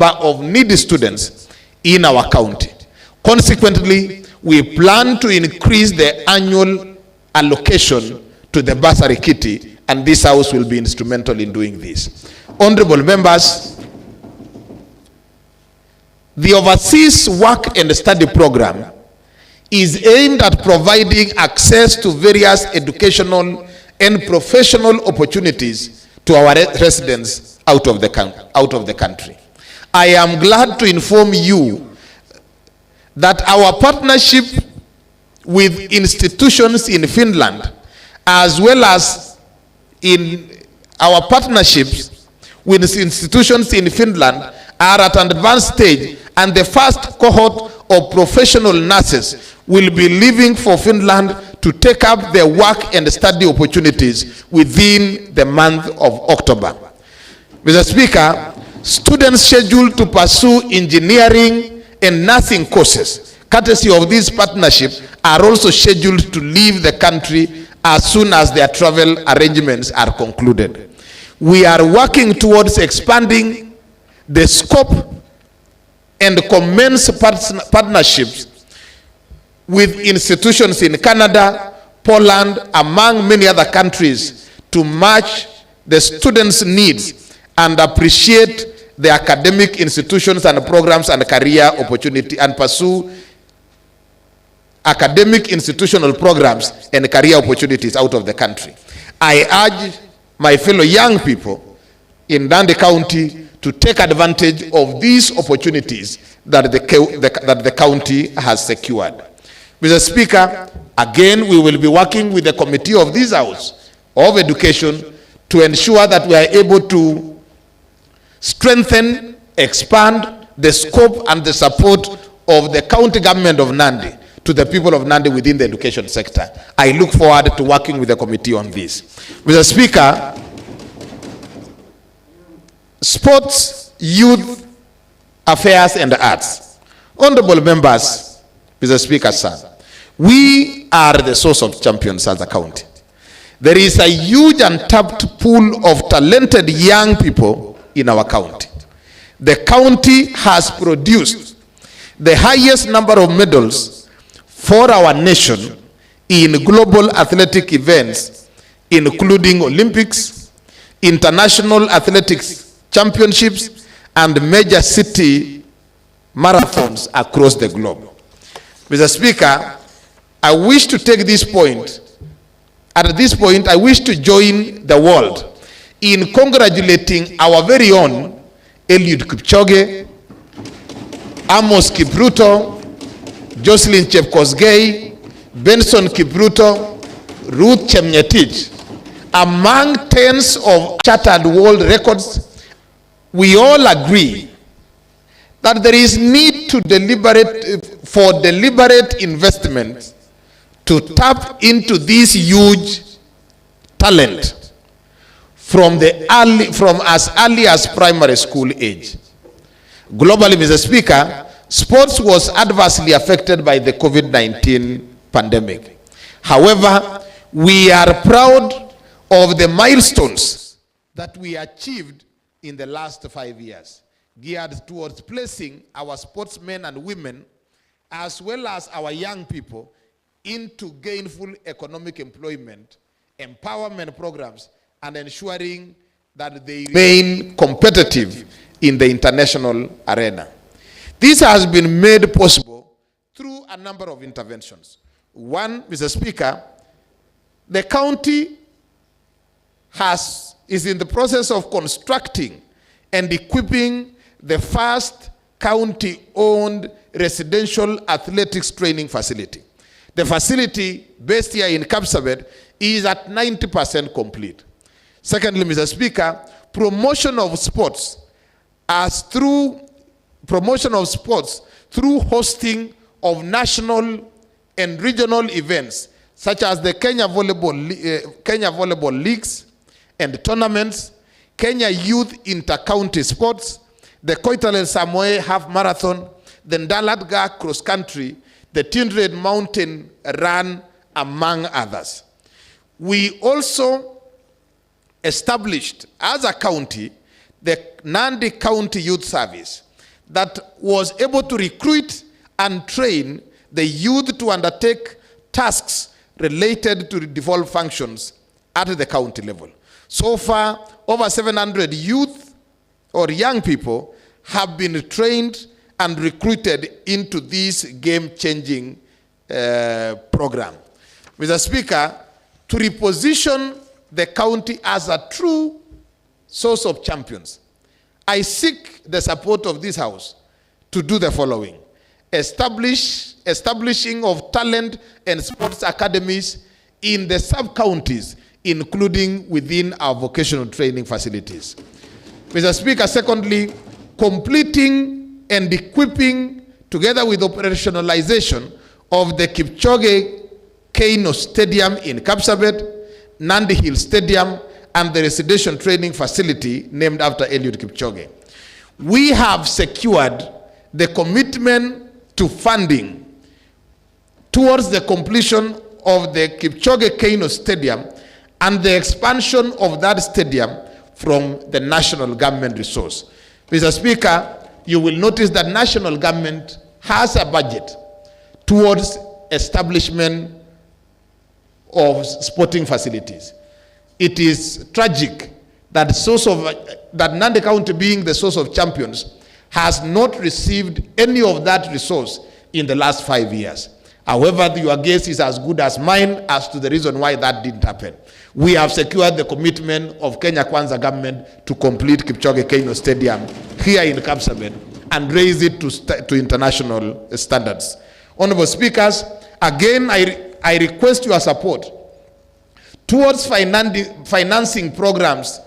of needy students in our county. Consequently, we plan to increase the annual allocation to the bursary kitty, and this house will be instrumental in doing this. Honorable members, the Overseas Work and Study Program is aimed at providing access to various educational and professional opportunities to our residents out of the country. I am glad to inform you that our partnership with institutions in Finland, as well as in our partnerships with institutions in Finland, are at an advanced stage, and the first cohort of professional nurses will be leaving for Finland to take up their work and study opportunities within the month of October. Mr. Speaker, students scheduled to pursue engineering and nursing courses, courtesy of this partnership, are also scheduled to leave the country as soon as their travel arrangements are concluded. We are working towards expanding the scope and commence partnerships with institutions in Canada, Poland, among many other countries, to match the students' needs and appreciate the academic institutions and programs and career opportunity, and pursue academic institutional programs and career opportunities out of the country. I urge my fellow young people in Nandi County to take advantage of these opportunities that the county has secured. Mr. Speaker, again, we will be working with the committee of this House of Education to ensure that we are able to strengthen, expand the scope and the support of the county government of Nandi to the people of Nandi within the education sector. I look forward to working with the committee on this. Mr. Speaker, sports, youth, affairs, and arts. Honorable members, Mr. Speaker, sir, we are the source of champions as a county. There is a huge untapped pool of talented young people in our county. The county has produced the highest number of medals for our nation in global athletic events, including Olympics, international athletics championships, and major city marathons across the globe. Mr. Speaker, I wish to take this point. At this point, I wish to join the world in congratulating our very own Eliud Kipchoge, Amos Kipruto, Jocelyn Chepkosgei, Benson Kipruto, Ruth Chemngetich. Among tens of shattered world records, we all agree that there is need to deliberate investment to tap into this huge talent from as early as primary school age. Globally, Mr. Speaker, sports was adversely affected by the COVID-19 pandemic. However, we are proud of the milestones that we achieved in the last 5 years, geared towards placing our sportsmen and women, as well as our young people, into gainful economic employment, empowerment programs, and ensuring that they remain competitive in the international arena. This has been made possible through a number of interventions. One, Mr. Speaker, the county is in the process of constructing and equipping the first county-owned residential athletics training facility. The facility based here in Kapsabet is at 90% complete. Secondly, Mr. Speaker, promotion of sports through hosting of national and regional events such as the Kenya Volleyball Leagues and tournaments, Kenya Youth Inter-County Sports, the Koitalel Samoe Half Marathon, the Ndalatga Cross Country, the Tindred Mountain Run, among others. We also established as a county the Nandi County Youth Service, that was able to recruit and train the youth to undertake tasks related to devolved functions at the county level. So far, over 700 youth or young people have been trained and recruited into this game-changing program. Mr. Speaker, to reposition the county as a true source of champions, I seek the support of this House to do the following: establishing of talent and sports academies in the sub-counties, including within our vocational training facilities. Mr. Speaker, secondly, completing and equipping, together with operationalization of the Kipchoge Keino Stadium in Kapsabet, Nandi Hill Stadium, and the residential training facility named after Eliud Kipchoge. We have secured the commitment to funding towards the completion of the Kipchoge Keino Stadium and the expansion of that stadium from the national government resource. Mr. Speaker, you will notice that national government has a budget towards establishment of sporting facilities. It is tragic that that Nandi County, being the source of champions, has not received any of that resource in the last 5 years. However, your guess is as good as mine as to the reason why that didn't happen. We have secured the commitment of Kenya Kwanza government to complete Kipchoge Keino Stadium here in Kapsabet and raise it to international standards. Honorable Speakers, again, I request your support towards financing programs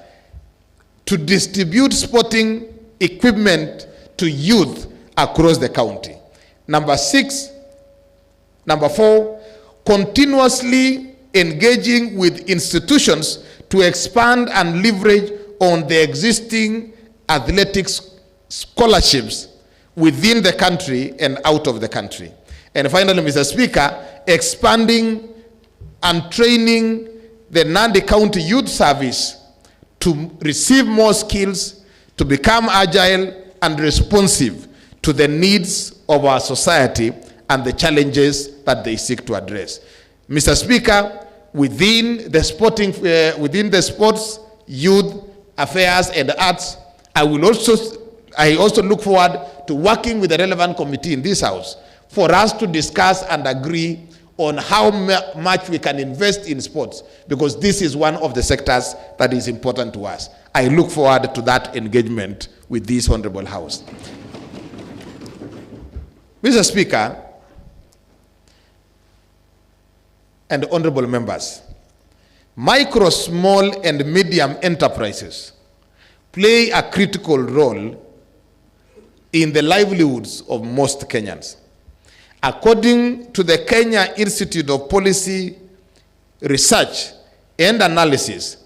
to distribute sporting equipment to youth across the county. Number 4, continuously engaging with institutions to expand and leverage on the existing athletics scholarships within the country and out of the country. And finally, Mr. Speaker, expanding and training the Nandi County Youth Service to receive more skills, to become agile and responsive to the needs of our society and the challenges that they seek to address. Mr. Speaker, within the sports, youth affairs and arts, I also look forward to working with the relevant committee in this House for us to discuss and agree on how much we can invest in sports, because this is one of the sectors that is important to us. I look forward to that engagement with this honorable House. Mr. Speaker and honorable members, micro, small, and medium enterprises play a critical role in the livelihoods of most Kenyans. According to the Kenya Institute of Policy Research and Analysis,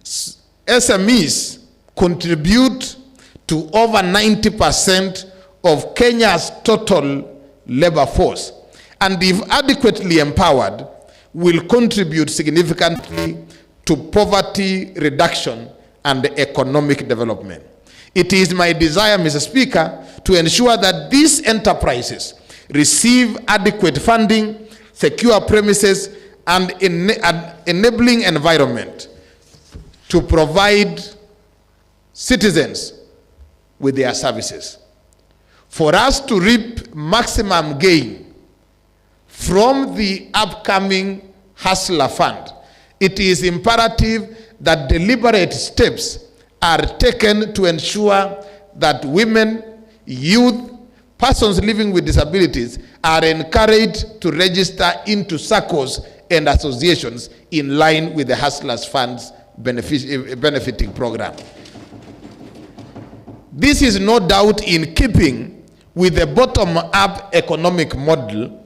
SMEs contribute to over 90% of Kenya's total labor force, and if adequately empowered, will contribute significantly to poverty reduction and economic development. It is my desire, Mr. Speaker, to ensure that these enterprises receive adequate funding, secure premises, and enabling environment to provide citizens with their services. For us to reap maximum gain from the upcoming Hustler Fund, it is imperative that deliberate steps are taken to ensure that women, youth, persons living with disabilities are encouraged to register into SACCOs and associations in line with the Hustlers Fund's benefiting program. This is no doubt in keeping with the bottom-up economic model,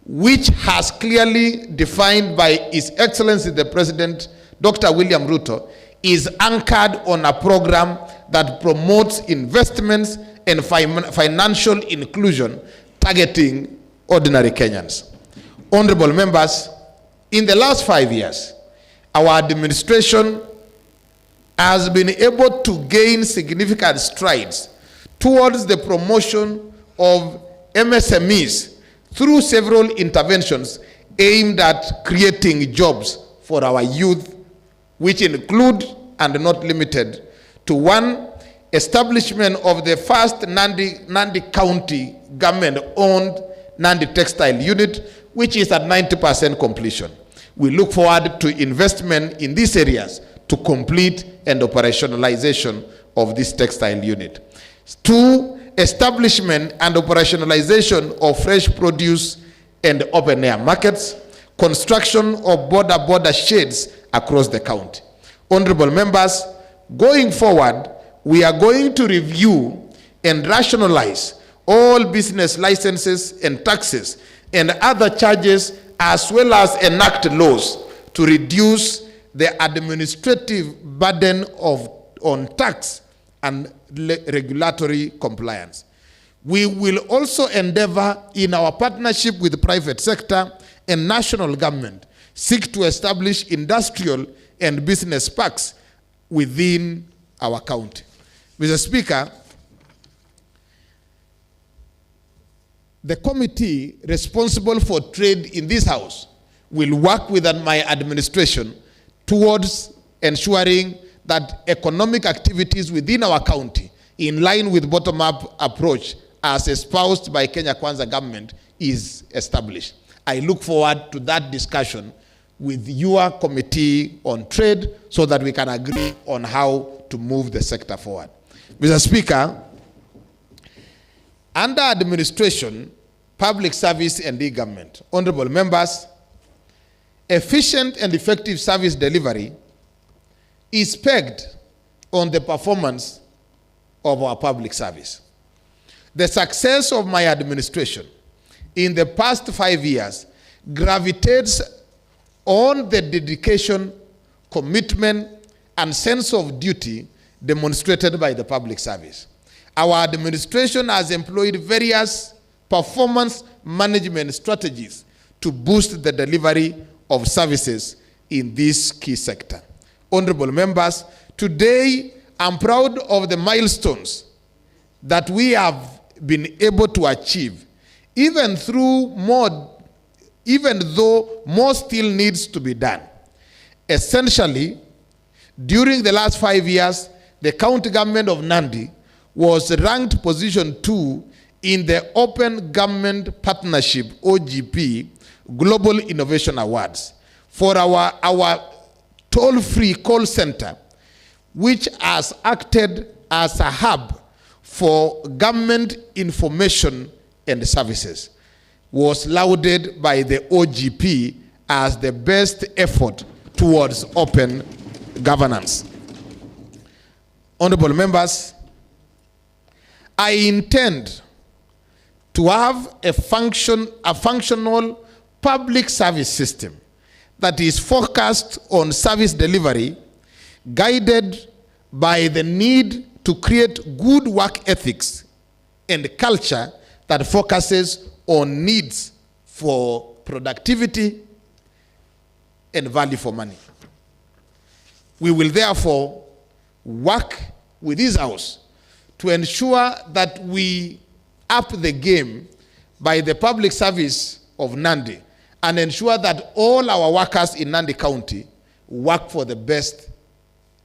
which has clearly defined by His Excellency the President, Dr. William Ruto, is anchored on a program that promotes investments and financial inclusion targeting ordinary Kenyans. Honorable members, in the last 5 years, our administration has been able to gain significant strides towards the promotion of MSMEs through several interventions aimed at creating jobs for our youth, which include and not limited to: 1, establishment of the first Nandi County government-owned Nandi Textile Unit, which is at 90% completion. We look forward to investment in these areas to complete and operationalization of this textile unit. 2, establishment and operationalization of fresh produce and open-air markets, construction of border sheds across the county. Honorable members, going forward, we are going to review and rationalize all business licenses and taxes and other charges, as well as enact laws to reduce the administrative burden on tax and regulatory compliance. We will also endeavor, in our partnership with the private sector and national government, seek to establish industrial and business parks within our county. Mr. Speaker, the committee responsible for trade in this House will work with my administration towards ensuring that economic activities within our county, in line with bottom-up approach as espoused by Kenya Kwanza government, is established. I look forward to that discussion with your committee on trade so that we can agree on how to move the sector forward. Mr. Speaker, under administration, public service and e-government, honorable members, efficient and effective service delivery is pegged on the performance of our public service. The success of my administration in the past 5 years gravitates on the dedication, commitment, and sense of duty demonstrated by the public service. Our administration has employed various performance management strategies to boost the delivery of services in this key sector. Honorable members, today I'm proud of the milestones that we have been able to achieve, even though more still needs to be done. Essentially, during the last 5 years, the county government of Nandi was ranked position 2 in the Open Government Partnership, OGP, Global Innovation Awards for our toll-free call center, which has acted as a hub for government information and services, was lauded by the OGP as the best effort towards open governance. Honorable members, I intend to have a functional public service system that is focused on service delivery, guided by the need to create good work ethics and culture that focuses on needs for productivity and value for money. We will therefore work with this House to ensure that we up the game by the public service of Nandi and ensure that all our workers in Nandi County work for the best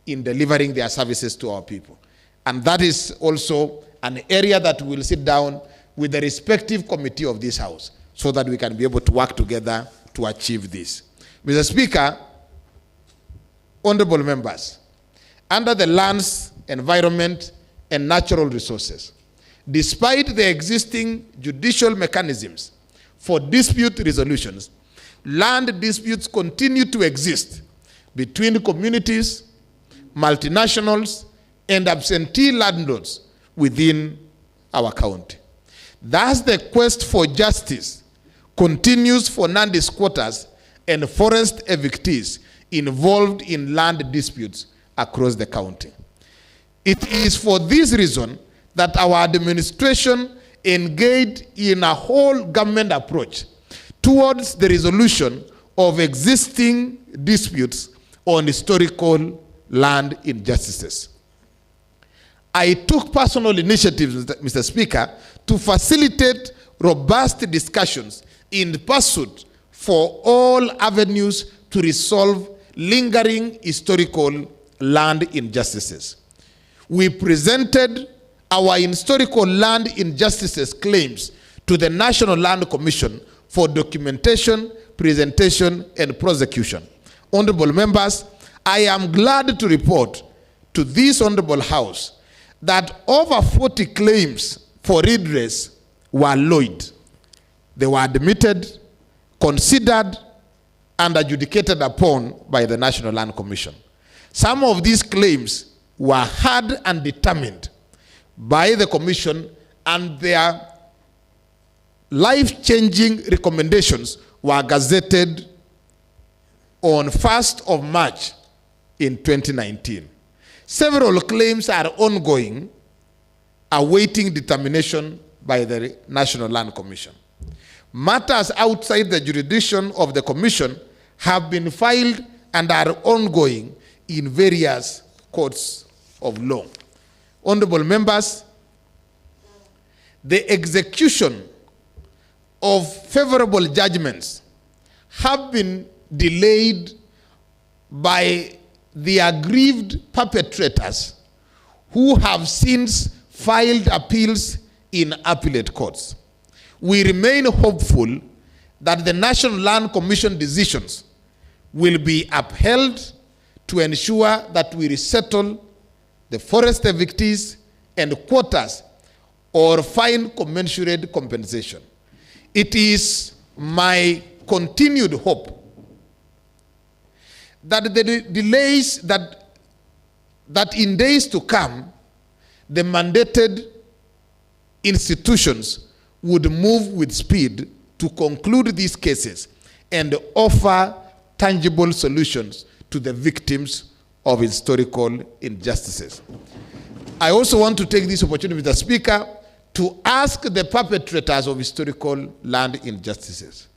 in delivering their services to our people. And that is also an area that we'll sit down with the respective committee of this House so that we can be able to work together to achieve this. Mr. Speaker, honorable members, under the Lands, Environment, and Natural Resources, despite the existing judicial mechanisms for dispute resolutions, land disputes continue to exist between communities, multinationals, and absentee landlords within our county. Thus, the quest for justice continues for Nandi squatters and forest evictees involved in land disputes across the county. It is for this reason that our administration engaged in a whole government approach towards the resolution of existing disputes on historical land injustices. I took personal initiatives, Mr. Speaker, to facilitate robust discussions in pursuit for all avenues to resolve lingering historical land injustices. We presented our historical land injustices claims to the National Land Commission for documentation, presentation, and prosecution. Honorable members, I am glad to report to this Honorable House that over 40 claims for redress were lodged. They were admitted, considered, and adjudicated upon by the National Land Commission. Some of these claims were heard and determined by the Commission, and their life-changing recommendations were gazetted on 1st of March in 2019. Several claims are ongoing, awaiting determination by the National Land Commission. Matters outside the jurisdiction of the Commission have been filed and are ongoing in various courts of law. Honorable members, the execution of favorable judgments have been delayed by the aggrieved perpetrators who have since filed appeals in appellate courts. We remain hopeful that the National Land Commission decisions will be upheld to ensure that we resettle the forest evictees and quotas or find commensurate compensation. It is my continued hope that the delays that in days to come, the mandated institutions would move with speed to conclude these cases and offer tangible solutions to the victims of historical injustices. I also want to take this opportunity, Mr. Speaker, to ask the perpetrators of historical land injustices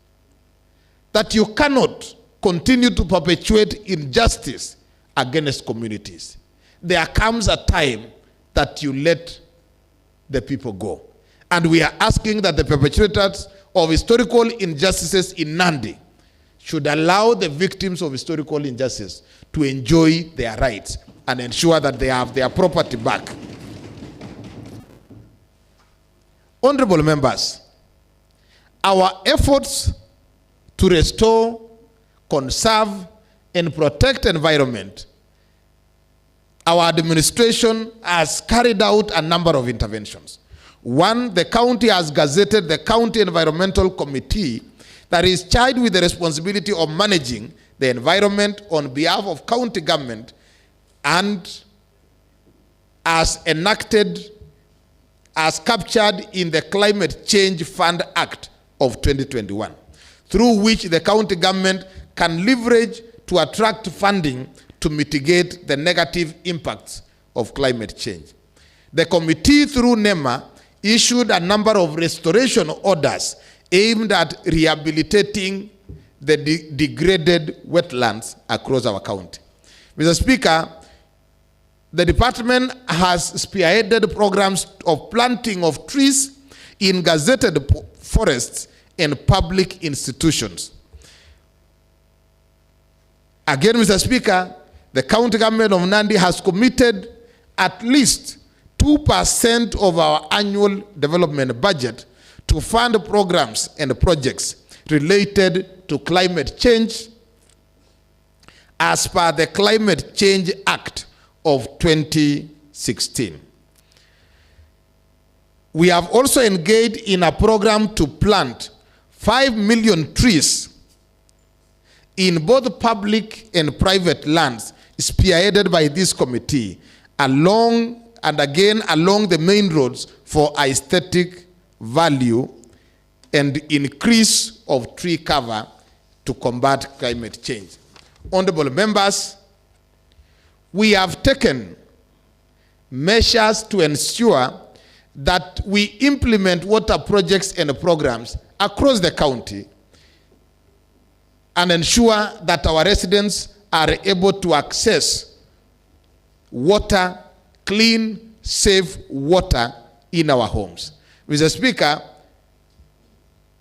that you cannot continue to perpetuate injustice against communities. There comes a time that you let the people go. And we are asking that the perpetrators of historical injustices in Nandi should allow the victims of historical injustice to enjoy their rights and ensure that they have their property back. Honorable members, our efforts to restore, conserve, and protect environment, our administration has carried out a number of interventions. One, the county has gazetted the County Environmental Committee that is charged with the responsibility of managing the environment on behalf of county government, and as enacted, as captured in the Climate Change Fund Act of 2021, through which the county government can leverage to attract funding to mitigate the negative impacts of climate change. The committee, through NEMA, issued a number of restoration orders aimed at rehabilitating the degraded wetlands across our county. Mr. Speaker, the department has spearheaded programs of planting of trees in gazetted forests and public institutions. Again, Mr. Speaker, the county government of Nandi has committed at least 2% of our annual development budget to fund programs and projects related to climate change as per the Climate Change Act of 2016. We have also engaged in a program to plant 5 million trees in both public and private lands, spearheaded by this committee, along the main roads for aesthetic value and increase of tree cover to combat climate change. Honorable members, we have taken measures to ensure that we implement water projects and programs across the county and ensure that our residents are able to access water, clean, safe water in our homes. Mr. Speaker,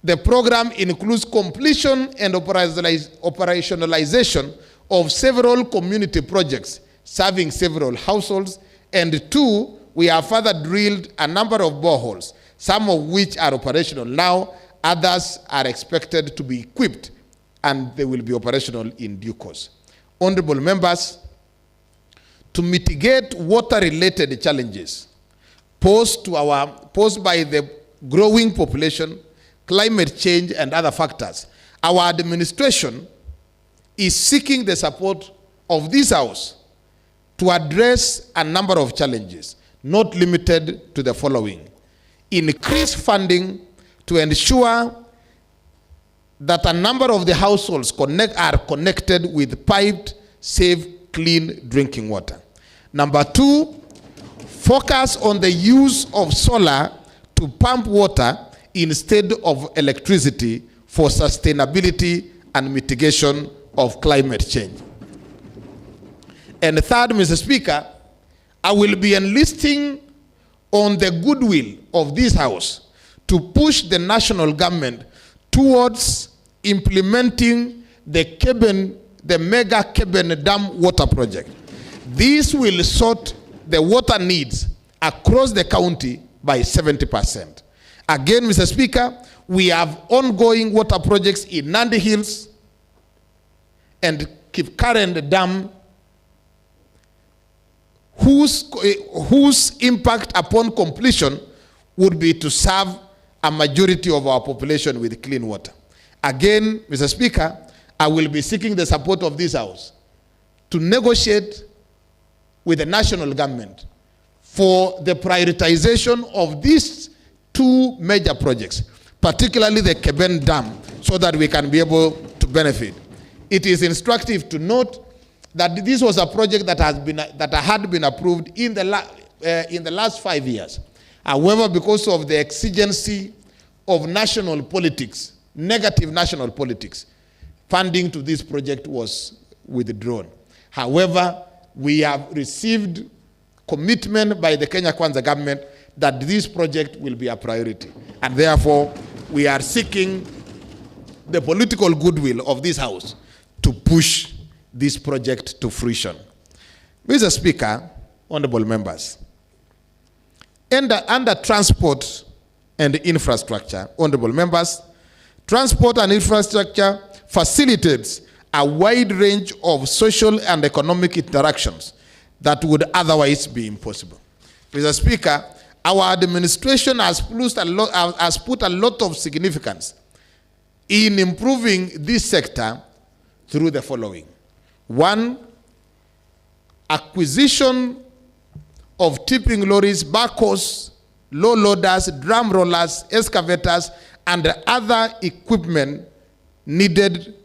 the program includes completion and operationalization of several community projects serving several households, and 2, we have further drilled a number of boreholes, some of which are operational now, others are expected to be equipped, and they will be operational in due course. Honorable members, to mitigate water-related challenges posed by the growing population, climate change, and other factors, our administration is seeking the support of this House to address a number of challenges, not limited to the following: increase funding to ensure that a number of the households are connected with piped, safe, clean drinking water. Number 2, focus on the use of solar to pump water instead of electricity for sustainability and mitigation of climate change. And 3rd, Mr. Speaker, I will be enlisting on the goodwill of this House to push the national government towards implementing the mega Keben Dam water project. This will sort the water needs across the county by 70%. Again, Mr. Speaker, we have ongoing water projects in Nandi Hills and Kipkaren Dam, whose impact upon completion would be to serve a majority of our population with clean water. Again, Mr. Speaker, I will be seeking the support of this House to negotiate with the national government for the prioritization of these 2 major projects, particularly the Keben Dam, so that we can be able to benefit. It is instructive to note that this was a project that had been approved in the last 5 years. However, because of the exigency of national politics, negative national politics, funding to this project was withdrawn. However, we have received commitment by the Kenya Kwanza government that this project will be a priority. And therefore, we are seeking the political goodwill of this House to push this project to fruition. Mr. Speaker, honorable members, under transport and infrastructure, honorable members, transport and infrastructure facilitates a wide range of social and economic interactions that would otherwise be impossible. Mr. Speaker, our administration has put a lot of significance in improving this sector through the following. 1, acquisition of tipping lorries, backhoes, low loaders, drum rollers, excavators, and other equipment needed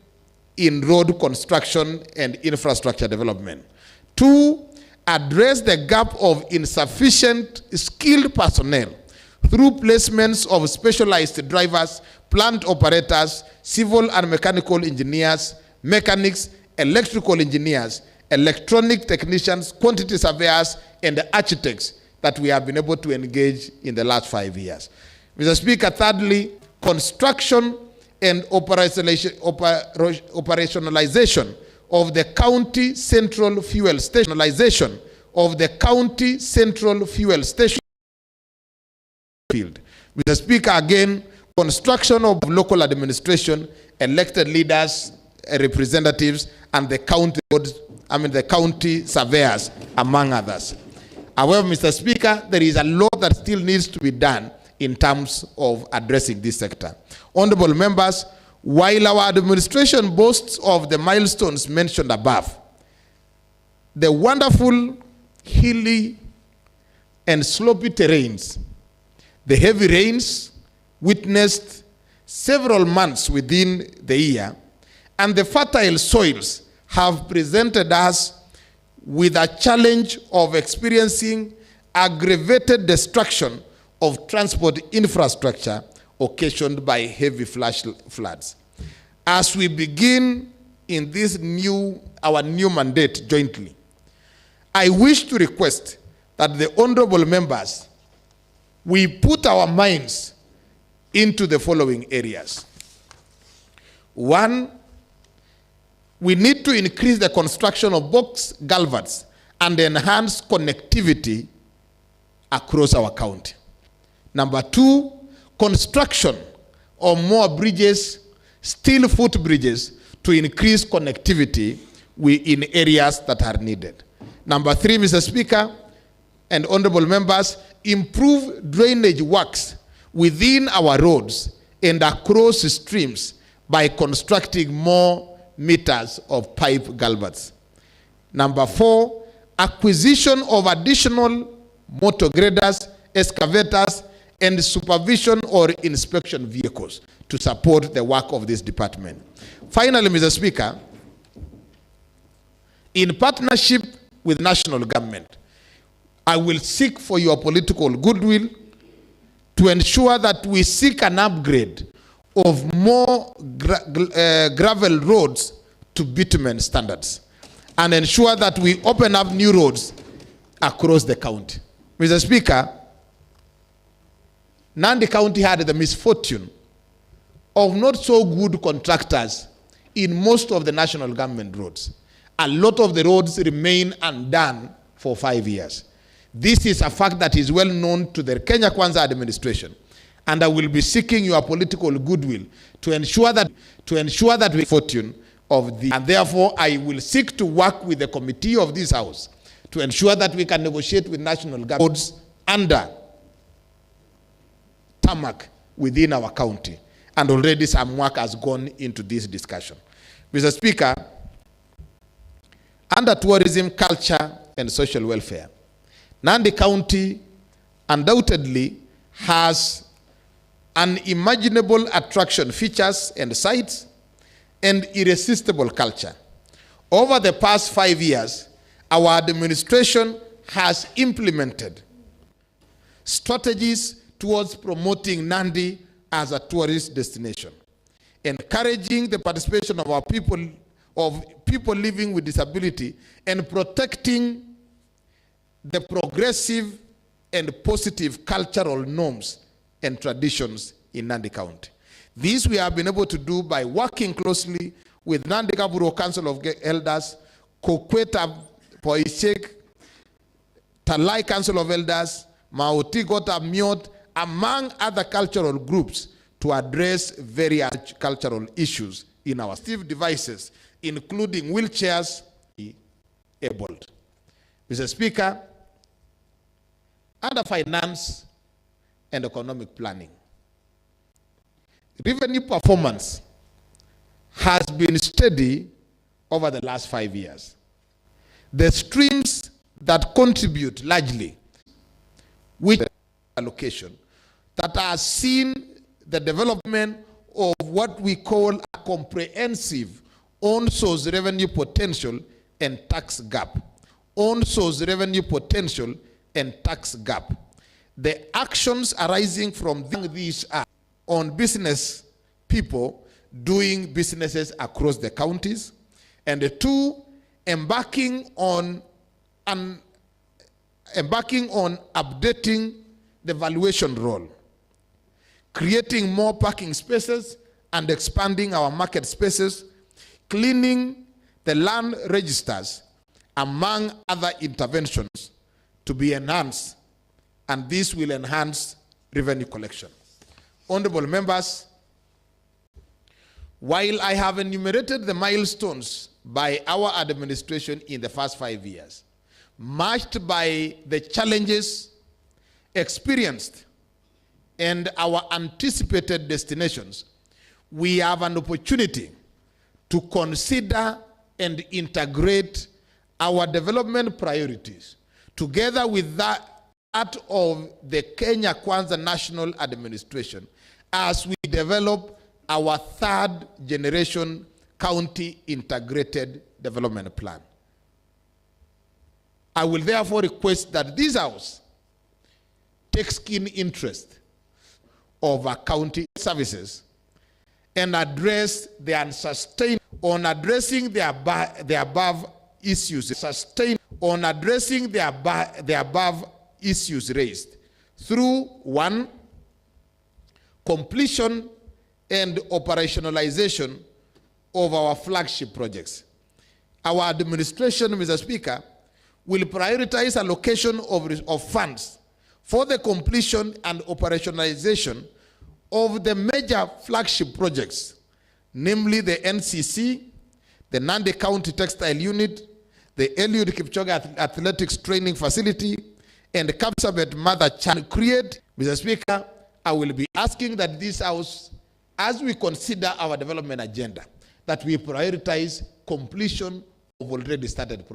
in road construction and infrastructure development. 2, address the gap of insufficient skilled personnel through placements of specialized drivers, plant operators, civil and mechanical engineers, mechanics, electrical engineers, electronic technicians, quantity surveyors, and architects that we have been able to engage in the last 5 years. Mr. Speaker, thirdly, construction and operationalization of the county central fuel station, field. Mr. Speaker, again, construction of local administration, elected leaders, representatives, and the county surveyors, among others. However, Mr. Speaker, there is a lot that still needs to be done in terms of addressing this sector. Honorable members, while our administration boasts of the milestones mentioned above, the wonderful hilly and slopy terrains, the heavy rains witnessed several months within the year, and the fertile soils have presented us with a challenge of experiencing aggravated destruction of transport infrastructure occasioned by heavy flash floods. As we begin in this our new mandate jointly, I wish to request that the honorable members, we put our minds into the following areas. One, we need to increase the construction of box culverts and enhance connectivity across our county. Number two, construction of more bridges, steel footbridges, to increase connectivity in areas that are needed. Number three, Mr. Speaker and honorable members, improve drainage works within our roads and across streams by constructing more meters of pipe culverts. Number four, acquisition of additional motor graders, excavators, and supervision or inspection vehicles to support the work of this department. Finally, Mr. Speaker, in partnership with national government, I will seek for your political goodwill to ensure that we seek an upgrade of more gravel roads to bitumen standards and ensure that we open up new roads across the county. Mr. Speaker, Nandi County had the misfortune of not so good contractors in most of the national government roads. A lot of the roads remain undone for 5 years. This is a fact that is well known to the Kenya Kwanza administration, and I will be seeking your political goodwill to ensure that we fortune of the, and therefore I will seek to work with the committee of this house to ensure that we can negotiate with national governments under tarmac within our county, and already some work has gone into this discussion. Mr. Speaker, under tourism, culture, and social welfare, Nandi County undoubtedly has unimaginable attraction features and sites and irresistible culture. Over the past 5 years, our administration has implemented strategies towards promoting Nandi as a tourist destination, encouraging the participation of our people living with disability, and protecting the progressive and positive cultural norms and traditions in Nandi County. This we have been able to do by working closely with Nandi Gaburo Council of Elders, Kokweta Poishek, Talai Council of Elders, Mauti Gota Miot, among other cultural groups, to address various cultural issues in our assistive devices, including wheelchairs, abled. Mr. Speaker, under finance and economic planning, revenue performance has been steady over the last 5 years. The streams that contribute largely with allocation that are seen the development of what we call a comprehensive on-source revenue potential and tax gap. On-source revenue potential and tax gap. The actions arising from these are on business people doing businesses across the counties, and the two, embarking on updating the valuation role, creating more parking spaces and expanding our market spaces, cleaning the land registers, among other interventions to be enhanced, and this will enhance revenue collection. Honorable members, while I have enumerated the milestones by our administration in the first 5 years, matched by the challenges experienced and our anticipated destinations, we have an opportunity to consider and integrate our development priorities together with that of the Kenya Kwanza National Administration as we develop our third generation county integrated development plan. I will therefore request that this house takes keen interest of our county services and address the unsustainable, on addressing the above issues, sustain on addressing the above issues raised through 1, completion and operationalization of our flagship projects. Our administration, Mr. Speaker, will prioritize allocation of funds for the completion and operationalization of the major flagship projects, namely the NCC, the Nandi County Textile Unit, the Eliud Kipchoge Athletics Training Facility, and the Kapsabet Mother Child Create. Mr. Speaker, I will be asking that this House, as we consider our development agenda, that we prioritize completion of already started projects.